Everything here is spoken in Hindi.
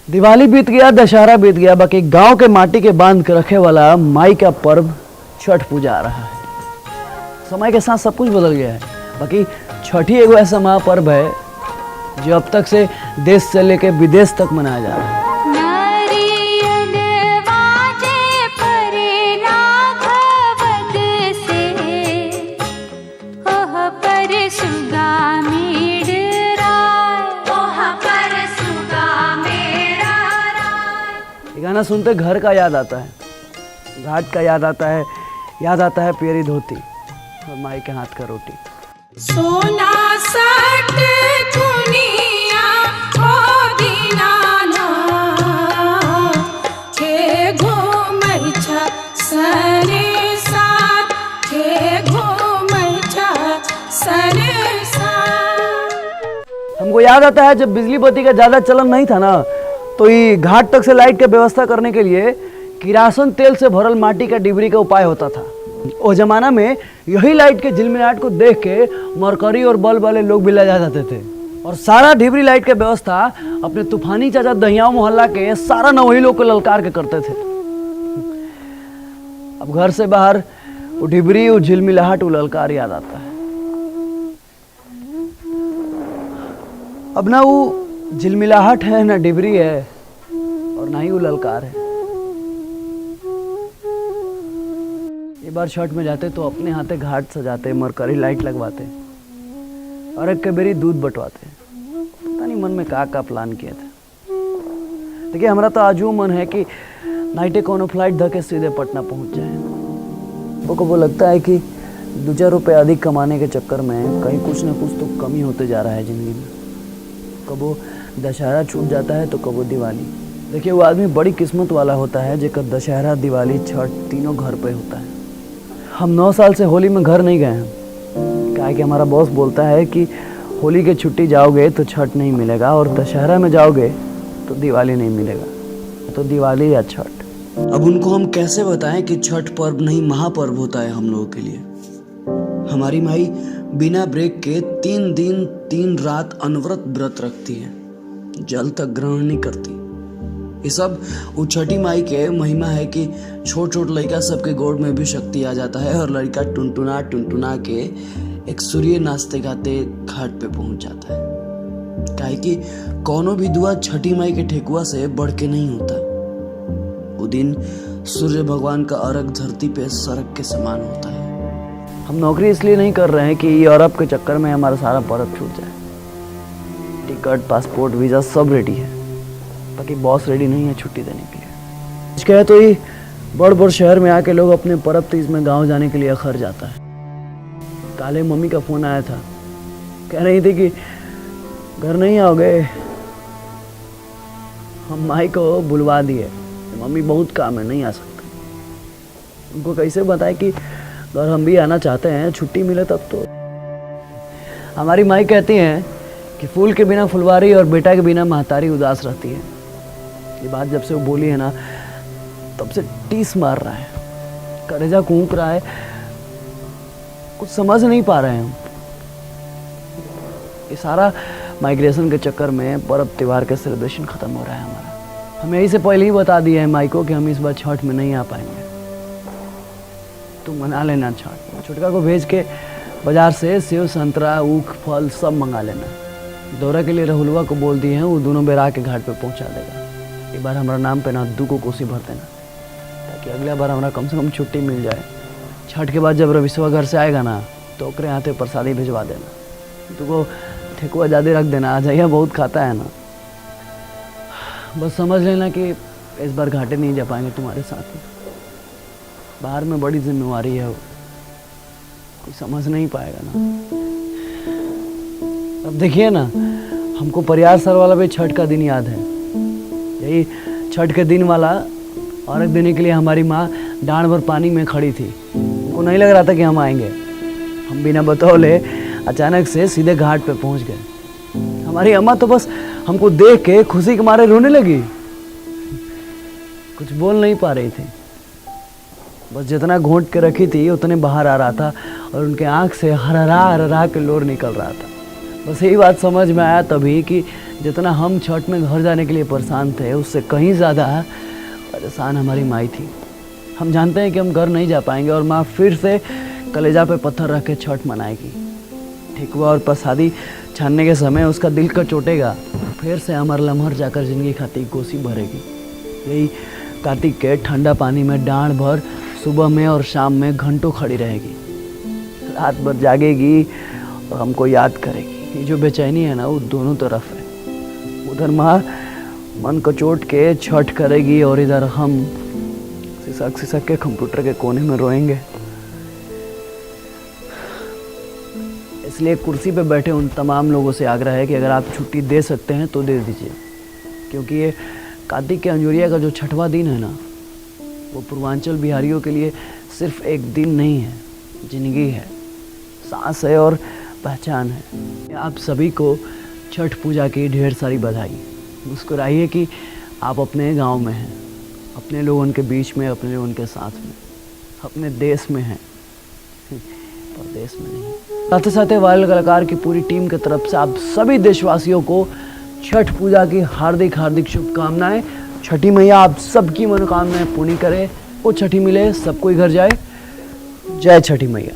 दिवाली बीत गया, दशहरा बीत गया, बाकी गांव के माटी के बांध के रखे वाला माई का पर्व छठ पूजा आ रहा है। समय के साथ सब कुछ बदल गया है, बाकी छठ ही एगो ऐसा महापर्व है जो अब तक से देश से लेकर विदेश तक मनाया जा रहा है। गाना सुनते घर का याद आता है, घाट का याद आता है प्यारी धोती और माई के हाथ का रोटी। सोना सट दुनिया ओ दीनाना के घूमै छ सने साथ के घूमै छ सने साथ। हमको याद आता है जब बिजली बत्ती का ज्यादा चलन नहीं था ना, तो ये घाट तक से लाइट की व्यवस्था करने के लिए किरासन तेल से भरल माटी का डिबरी का उपाय होता था। उस जमाना में यही लाइट के झिलमिलाहट को देख के मरकरी और बल्ब वाले लोग भी लजा जाते थे और सारा डिबरी लाइट का व्यवस्था अपने तूफानी चाचा दहियाओं मोहल्ला के सारा नवही लोग को ललकार के करते थे। अब घर से बाहर वो डिबरी, वो झिलमिलाहट, वो ललकार याद आता है। अब ना वो झिलमिलाहट है, ना डिबरी है और ना ही वो ललकार है। एक बार छठ में जाते तो अपने हाथे घाट सजाते, मरकरी लाइट लगवाते और एक कबेरी दूध बंटवाते। पता नहीं मन में का प्लान किया था। देखिए, हमारा तो आजू मन है कि नाइटे कोनो फ्लाइट धके सीधे पटना पहुंच जाए। वो लगता है कि 2-4 रुपये अधिक कमाने के चक्कर में कहीं कुछ ना कुछ तो कमी होते जा रहा है जिंदगी में। कबो दशहरा छूट जाता है तो कबो दिवाली। देखिए, वो आदमी बड़ी किस्मत वाला होता है जेकर दशहरा, दिवाली, छठ तीनों घर पे होता है। हम 9 साल से होली में घर नहीं गए हैं, क्या है कि हमारा बॉस बोलता है कि होली के छुट्टी जाओगे तो छठ नहीं मिलेगा और दशहरा में जाओगे तो दिवाली नहीं मिलेगा, तो दिवाली या छठ। अब उनको हम कैसे बताएं कि छठ पर्व नहीं महापर्व होता है हम लोगों के लिए। हमारी माई बिना ब्रेक के 3 दिन 3 रात अनवरत व्रत रखती है, जल तक ग्रहण नहीं करती। ये सब वो छठी माई के महिमा है कि छोट छोट लड़का सबके गोड़ में भी शक्ति आ जाता है और लड़का टुनटुना के एक सूर्य नाचते गाते घाट पे पहुंच जाता है। काहे कि कोनो भी दुआ छठी माई के ठेकुआ से बढ़ के नहीं होता। वो दिन सूर्य भगवान का अर्घ धरती पे सरक के समान होता है। हम नौकरी इसलिए नहीं कर रहे हैं कि यूरोप के चक्कर में हमारा सारा पर्व छूट जाए। टिकट, पासपोर्ट, वीजा सब रेडी है, बाकी बॉस रेडी नहीं है छुट्टी देने के लिए। कहे तो ये बड़ शहर में आके लोग अपने पर्व तीज में गांव जाने के लिए अखर जाता है। काले मम्मी का फोन आया था, कह रही थी कि घर नहीं आओगे। हम माई को बुलवा दिए, मम्मी बहुत काम है, नहीं आ सकते। उनको कैसे बताए कि अगर हम भी आना चाहते हैं, छुट्टी मिले तब तो। हमारी माई कहती हैं कि फूल के बिना फुलवारी और बेटा के बिना महतारी उदास रहती है। ये बात जब से वो बोली है ना, तब से टीस मार रहा है, कलेजा कूक रहा है, कुछ समझ नहीं पा रहे हैं हम। ये सारा माइग्रेशन के चक्कर में पर्व त्योहार का सेलिब्रेशन खत्म हो रहा है हमारा। हमें यही से पहले ही बता दिया है माई को कि हम इस बार छठ में नहीं आ पाएंगे, तुम मना लेना छठ। छुटका को भेज के बाजार से सेव, संतरा, ऊख, फल सब मंगा लेना। दौरा के लिए राहुलवा को बोल दिए हैं, वो दोनों बेर आके घाट पे पहुंचा देगा। एक बार हमारा नाम पे ना 2 को कोसी भर देना, ताकि अगला बार हमारा कम से कम छुट्टी मिल जाए। छठ के बाद जब रविशवा घर से आएगा ना, तो ओकरे हाथे प्रसादी भिजवा देना। 2 को ठेकुआ ज़्यादा रख देना, आ जाइए, बहुत खाता है ना। बस समझ लेना कि इस बार घाटे नहीं जा पाएंगे तुम्हारे साथ में। बाहर में बड़ी जिम्मेवारी है, वो कोई समझ नहीं पाएगा ना। अब देखिए ना, हमको परियार सर वाला भी छठ का दिन याद है। यही छठ के दिन वाला अर्घ देने के लिए हमारी माँ डांड भर पानी में खड़ी थी। उनको नहीं लग रहा था कि हम आएंगे। हम बिना बतौले अचानक से सीधे घाट पे पहुंच गए। हमारी अम्मा तो बस हमको देख के खुशी के मारे रोने लगी, कुछ बोल नहीं पा रही थी। बस जितना घोंट के रखी थी उतने बाहर आ रहा था और उनके आंख से हरहरा के लोर निकल रहा था। बस यही बात समझ में आया तभी कि जितना हम छठ में घर जाने के लिए परेशान थे उससे कहीं ज़्यादा परेशान हमारी माई थी। हम जानते हैं कि हम घर नहीं जा पाएंगे और माँ फिर से कलेजा पे पत्थर रख के छठ मनाएगी। ठेकुआ और प्रसादी छानने के समय उसका दिल का चोटेगा, फिर से अमर लम्हर जाकर जिंदगी खाती कोसी भरेगी। यही कार्तिक के ठंडा पानी में डांड भर सुबह में और शाम में घंटों खड़ी रहेगी, रात भर जागेगी और हमको याद करेगी। ये जो बेचैनी है ना वो दोनों तरफ है। उधर माँ मन को चोट के छठ करेगी और इधर हम सिसक सिसक के कंप्यूटर के कोने में रोएंगे। इसलिए कुर्सी पे बैठे उन तमाम लोगों से आग्रह है कि अगर आप छुट्टी दे सकते हैं तो दे दीजिए, क्योंकि ये कार्तिक के अंजोरिया का जो छठवां दिन है ना वो पूर्वांचल बिहारियों के लिए सिर्फ एक दिन नहीं है, जिंदगी है, सांस है और पहचान है। आप सभी को छठ पूजा की ढेर सारी बधाई। मुस्कुराइए कि आप अपने गांव में हैं, अपने लोगों के बीच में, अपने लोगों के साथ में, अपने देश में हैं, परदेश में नहीं। साथ ही साथ वायरल कलाकार की पूरी टीम की तरफ से आप सभी देशवासियों को छठ पूजा की हार्दिक हार्दिक शुभकामनाएं। छठी मैया आप सबकी मनोकामनाएं पूरी करे, वो छठी मिले, सब कोई घर जाए। जय छठी मैया।